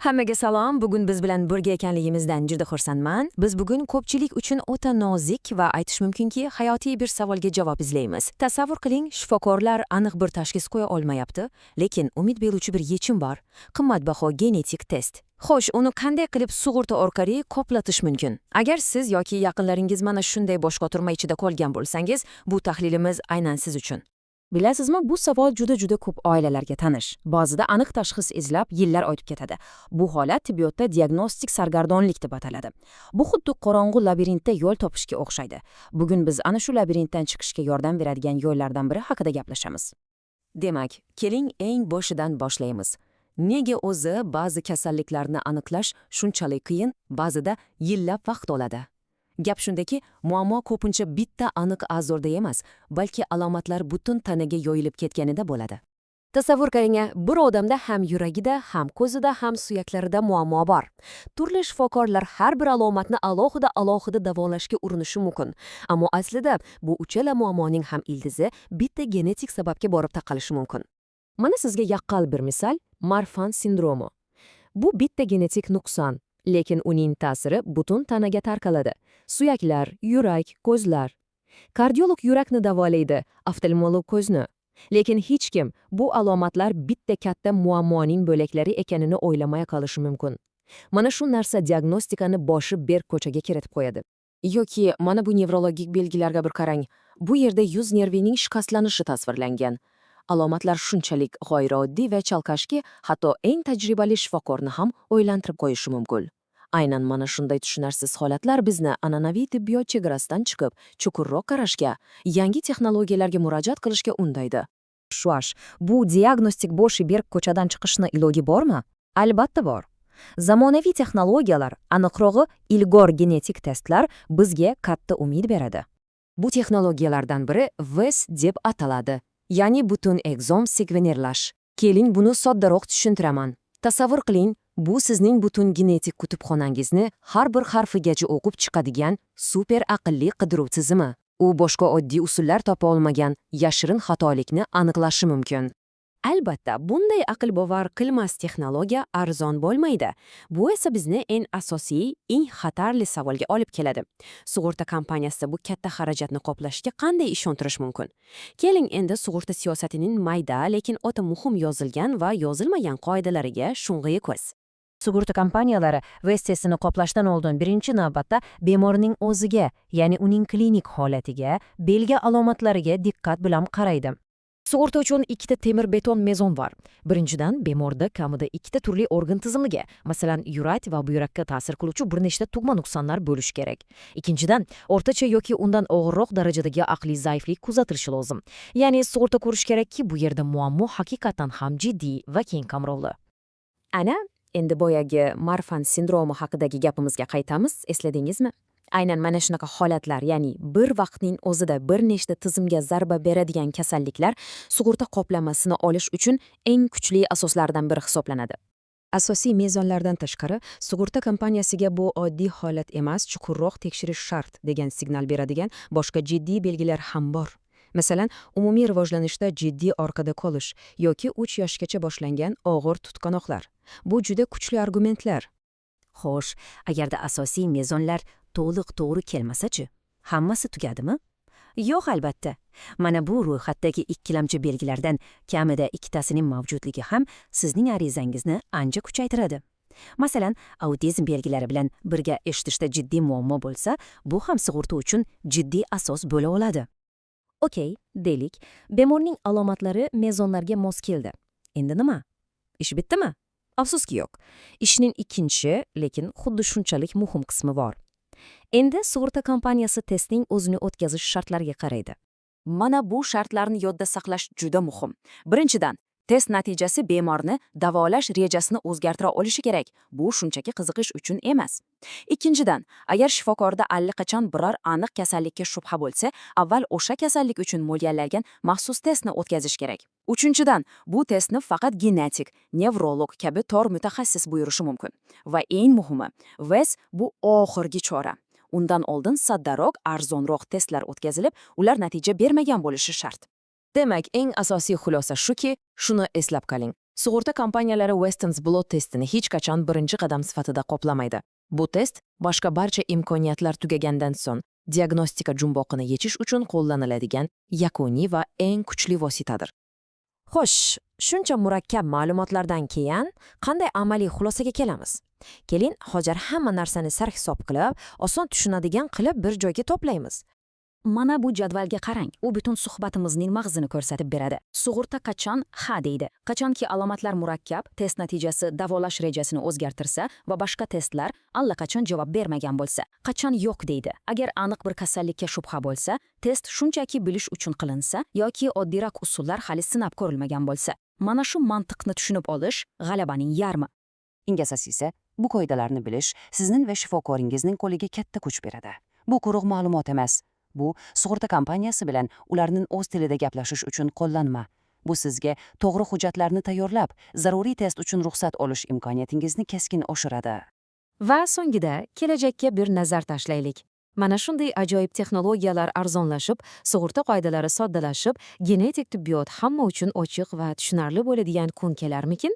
Hammaga salom. Bugun biz bilan birga ekanligimizdan juda xursandman. Biz bugun ko'pchilik uchun o'ta nozik va aytish mumkinki, hayotiy bir savolga javob izlaymiz. Tasavvur qiling, shifokorlar aniq bir tashxis qo'ya olmayapti, lekin umid beruvchi bir yechim bor. Qimmatbaho genetik test. Xo'sh, uni qanday qilib sug'urta orqali qoplatish mumkin? Agar siz yoki yaqinlaringiz mana shunday bosh qotirma ichida qolgan bo'lsangiz, bu tahlilimiz aynan siz uchun. Bilasizmi, bu savol juda ko'p oilalarga tanish. Ba'zida aniq tashxis izlab yillar o'tib ketadi. Bu holat tibbiyotda diagnostik sargardonlik deb ataladi. Bu xuddi qorong'u labirintda yo'l topishga o'xshaydi. Bugun biz ana shu labirintdan chiqishga yordam beradigan yo'llardan biri haqida gaplashamiz. Demak, keling eng boshidan boshlaymiz. Nega o'zi ba'zi kasalliklarni aniqlash shunchalik qiyin, ba'zida yillab vaqt oladi? Gap shundaki, muammo ko'pincha bitta aniq a'zoda emas, balki alomatlar butun tanaga yoyilib ketganida bo'ladi. Tasavvur qiling, bir odamda ham yuragida, ham ko'zida, ham suyaklarida muammo bor. Turli shifokorlar har bir alomatni alohida davolashga urinishi mumkin. Ammo aslida bu uchala muammoning ham ildizi bitta genetik sababga borib taqalishi mumkin. Mana sizga yaqqol bir misol, Marfan sindromi. Bu bitta genetik nuqson, lekin uning ta'siri butun tanaga tarqaladi. Suyaklar, yurak, ko'zlar. Kardiolog yurakni davolaydi, oftalmolog ko'zni. Lekin hech kim bu alomatlar bitta katta muammoning bo'laklari ekanini o'ylamay qolishi mumkin. Mana shu narsa diagnostikani boshi berk ko'chaga kiritib qo'yadi. Yoki mana bu nevrologik belgilarga bir qarang. Bu yerda yuz nervining shikastlanishi tasvirlangan. Alomatlar shunchalik g'ayrioddiy va chalkashki, hatto eng tajribali shifokorni ham o'ylantirib qo'yishi mumkin. Aynan mana shunday tushunarsiz holatlar bizni an'anaviy tibbiyot chegarasidan chiqib, chuqurroq qarashga, yangi texnologiyalarga murojaat qilishga undaydi. Shuash, bu diagnostik boshi berk ko'chadan chiqishni iloji bormi? Albatta bor. Zamonaviy texnologiyalar, aniqrog'i ilg'or genetik testlar bizga katta umid beradi. Bu texnologiyalardan biri WES deb ataladi, ya'ni butun ekzom sekvenerlash. Keling buni soddaroq tushuntiraman. Tasavvur qiling, bu sizning butun genetik kutubxonangizni har bir harfigacha o'qib chiqadigan super aqlli qidiruv tizimi. U boshqa oddiy usullar topa olmagan yashirin xatolikni aniqlashi mumkin. Albatta, bunday aql bovar qilmas texnologiya arzon bo'lmaydi. Bu esa bizni eng asosiy, eng xatarli savolga olib keladi. Sug'urta kompaniyasi bu katta xarajatni qoplashga qanday ishontirish mumkin? Keling endi sug'urta siyosatining mayda, lekin o'ta muhim yozilgan va yozilmagan qoidalariga sho'ng'iy ko'z. Sug'urta kompaniyalari WES testini qoplashdan oldin birinchi navbatda bemorning o'ziga, ya'ni uning klinik holatiga, belgi alomatlariga diqqat bilan qaraydi. Sug'urta uchun ikkita temir beton mezon bor. Birinchidan, bemorda kamida ikkita turli organ tizimiga, masalan, yurak va buyrakka ta'sir qiluvchi bir nechta tug'ma nuqsonlar bo'lishi kerak. Ikkinchidan, o'rtacha yoki undan og'irroq darajadagi aqliy zaiflik kuzatilishi lozim. Ya'ni sug'urta ko'rish kerakki, bu yerda muammo haqiqatan ham jiddiy va keng qamrovli. Ana, endi boyagi Marfan sindromi haqidagi gapimizga qaytamiz, esladingizmi? Aynan mana shunaqa holatlar, ya'ni bir vaqtning o'zida bir nechta tizimga zarba beradigan kasalliklar sug'urta qoplamasini olish uchun eng kuchli asoslardan biri hisoblanadi. Asosiy mezonlardan tashqari, sug'urta kompaniyasiga bu oddiy holat emas, chuqurroq tekshirish shart degan signal beradigan boshqa jiddiy belgilar ham bor. Masalan, umumiy rivojlanishda jiddiy orqada qolish yoki 3 yoshgacha boshlangan og'ir tutqanoqlar. Bu juda kuchli argumentlar. Xo'sh, agarda asosiy mezonlar to'liq to'g'ri kelmasa-chi? Hammasi tugadimi? Yo'q, albatta. Mana bu ro'yxatdagi ikkilamchi belgilardan kamida ikkitasining mavjudligi ham sizning arizangizni ancha kuchaytiradi. Masalan, autizm belgilari bilan birga eshitishda jiddiy muammo bo'lsa, bu ham sug'urta uchun jiddiy asos bo'la oladi. Okey, deylik, bemorning alomatlari mezonlarga mos keldi. Endi nima? Ish bitdimi? Afsuski yo'q. Ishning ikkinchi, lekin xuddi shunchalik muhim qismi bor. Endi sug'urta kompaniyasi testning o'zini o'tkazish shartlariga qaraydi. Mana bu shartlarni yodda saqlash juda muhim. Birinchidan, test natijasi bemorni davolash rejasini o'zgartira olishi kerak. Bu shunchaki qiziqish uchun emas. Ikkinchidan, agar shifokorda allaqachon biror aniq kasallikka shubha bo'lsa, avval o'sha kasallik uchun mo'ljallangan maxsus testni o'tkazish kerak. Uchinchidan, bu testni faqat genetik, nevrolog kabi tor mutaxassis buyurishi mumkin. Va eng muhimi, WES bu oxirgi chora. Undan oldin soddaroq, arzonroq testlar o'tkazilib, ular natija bermagan bo'lishi shart. Demak, eng asosiy xulosa shuki, shuni eslab qoling. Sug'urta kompaniyalari Westons Blot testini hech qachon birinchi qadam sifatida qoplamaydi. Bu test boshqa barcha imkoniyatlar tugagandan so'ng diagnostika jumboqini yechish uchun qo'llaniladigan yakuniy va eng kuchli vositadir. Xo'sh, shuncha murakkab ma'lumotlardan keyin qanday amaliy xulosaga kelamiz? Keling, hozir hamma narsani sarhisob qilib, oson tushunadigan qilib bir joyga to'playmiz. Mana bu jadvalga qarang. U butun suhbatimizning mag'zini ko'rsatib beradi. Sug'urta qachon ha deydi. Qachonki alomatlar murakkab, test natijasi davolash rejasini o'zgartirsa va boshqa testlar allaqachon javob bermagan bo'lsa. Qachon yo'q deydi. Agar aniq bir kasallikka shubha bo'lsa, test shunchaki bilish uchun qilinsa yoki oddiyroq usullar hali sinab ko'rilmagan bo'lsa. Mana shu mantiqni tushunib olish g'alabaning yarmi. Eng asosiysi, bu qoidalarni bilish sizning va shifokoringizning qo'liga katta kuch beradi. Bu quruq ma'lumot emas. Bu sug'urta kompaniyasi bilan ularning o'z tilida gaplashish uchun qo'llanma. Bu sizga to'g'ri hujjatlarni tayyorlab, zaruriy test uchun ruxsat olish imkoniyatingizni keskin oshiradi. Va so'ngida kelajakka bir nazar tashlaylik. Mana shunday ajoyib texnologiyalar arzonlashib, sug'urta qoidalari soddalashib, genetik tibbiyot hamma uchun ochiq va tushunarli bo'ladigan kun kelarmikin?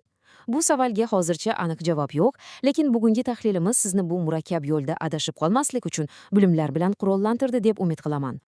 Bu savolga hozircha aniq javob yo'q, lekin bugungi tahlilimiz sizni bu murakkab yo'lda adashib qolmaslik uchun bilimlar bilan qurollantirdi deb umid qilaman.